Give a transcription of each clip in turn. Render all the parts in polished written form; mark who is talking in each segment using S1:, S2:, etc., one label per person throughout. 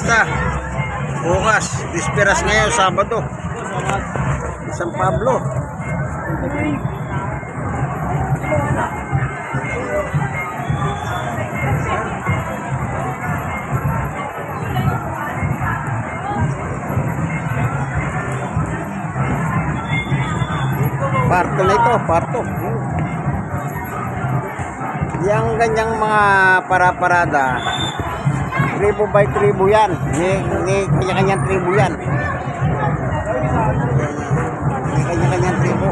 S1: Fiesta. Bukas, disperas ngayon, Sabado. San Pablo. Parto na ito, parto. Yang ganyang mga para-parada, tribo by tribo yan. Ni kanya-kanyang tribo yan. Ni kanya-kanyang tribo.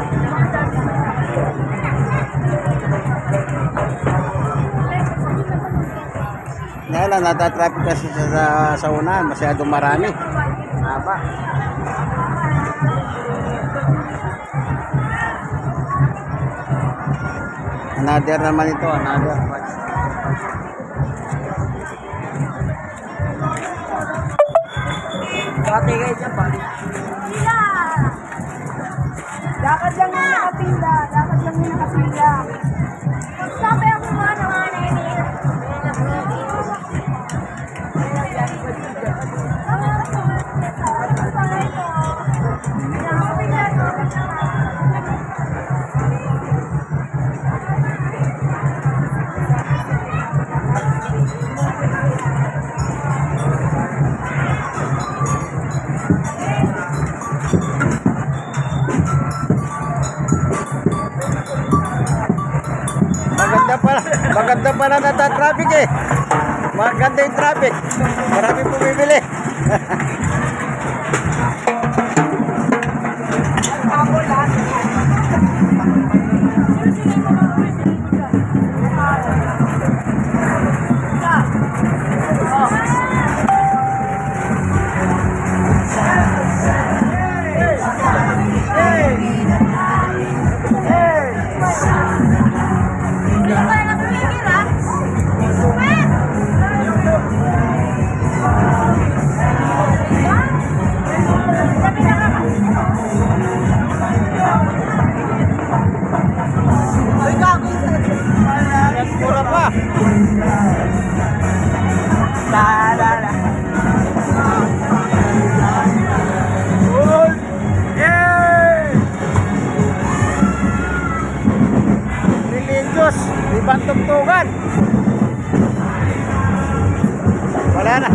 S1: Dahil lang, natatraffic kasi sa unahan. Masyadong marami. Haba. Another naman ito, another.
S2: Bakit kayo dyan pa? Pila! Dapat lang yung nakapila. Dapat lang yung nakapila. Sabi ako nga naman eh.
S1: Maganda pala nata-traffic eh. Maganda yung traffic. Marami bumibili. Mura pa. Religious, ibang tugtugan. Wala na.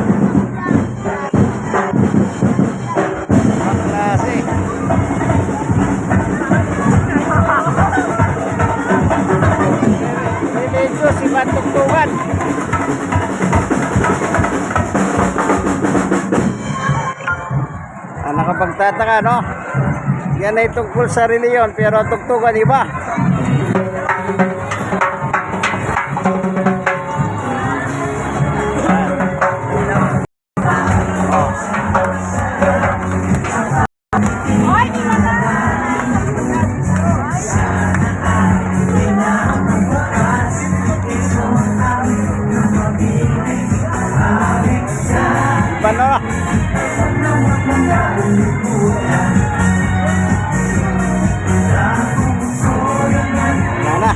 S1: Ang klase. Religious, ibang tugtugan. Nakapagtataka, no? Yan ay tungkol sa reliyon, pero tugtugan iba. Paano? Mana?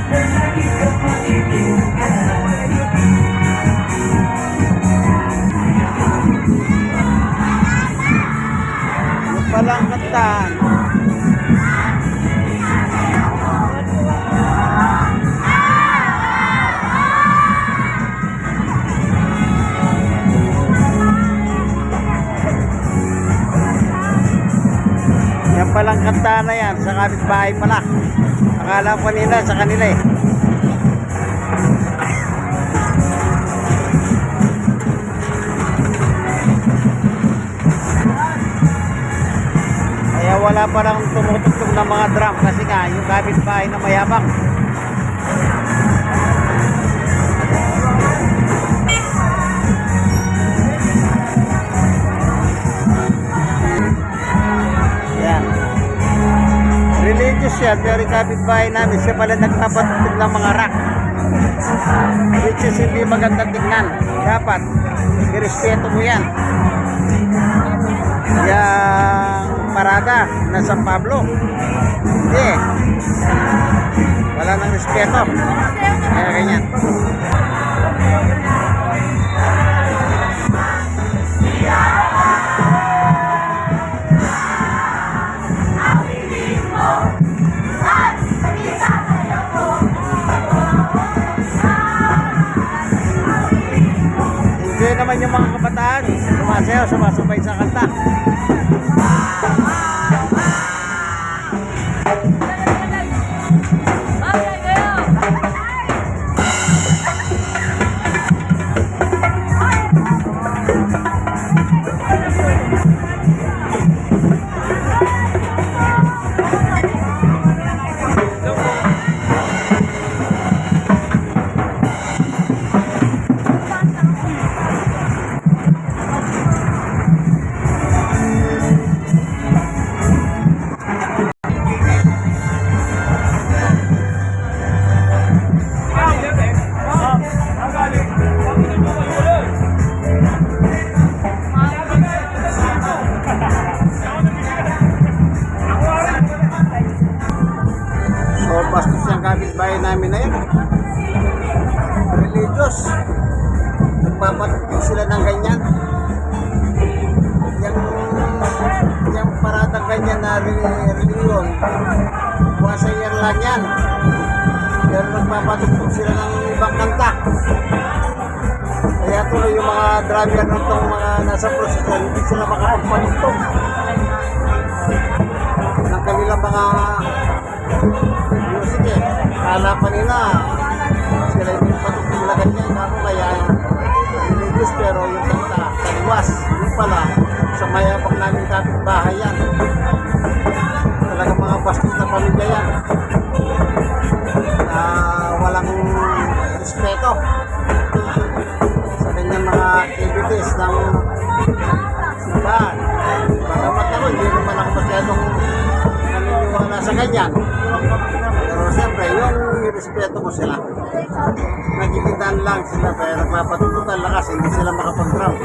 S1: Yung palang kantahan. Yan palang kanta na yan, sa kapitbahay pala. Akala ko nila sa kanila eh. Kaya wala palang tumutugtog ng mga drum kasi nga yung kapitbahay na mayabang. Religious yan, pero yung kapitbahay namin siya pala nagpapatutog ng mga rock, which is hindi maganda tingnan. Dapat irespeto mo yan. Yung parada na San Pablo, hindi, wala nang respeto. Kaya ganyan. kabataan, sumasayaw, sumasabay sa kanta. So, bastos yung kapitbahay namin na yun. Religious. Nagpapatupig sila ng ganyan. Yung paratang ganyan na reliyon, buwasa yan lang yan. Pero nagpapatupig sila ng ibang kanta. Kaya tuloy yung mga driver ng itong mga nasa prosesyon, hindi sila makapagpatugtog ng kanilang mga music eh. Kala pa nila sila yung patugtog na ganyan. Ako kaya religious pero yung kanta taliwas. Yung pala sa mayabang namin kapitbahay yan. Talagang mga bastos na pamilya yan. Na walang respeto sa kanyang mga activities ng simbahan. Bagamat ako, hindi naman ako masyadong naniniwala sa ganyan. Pero siyempre, yung respeto mo sila. Nagigitan lang sila, pero nagpapatututan lakas, hindi sila makapag-ground.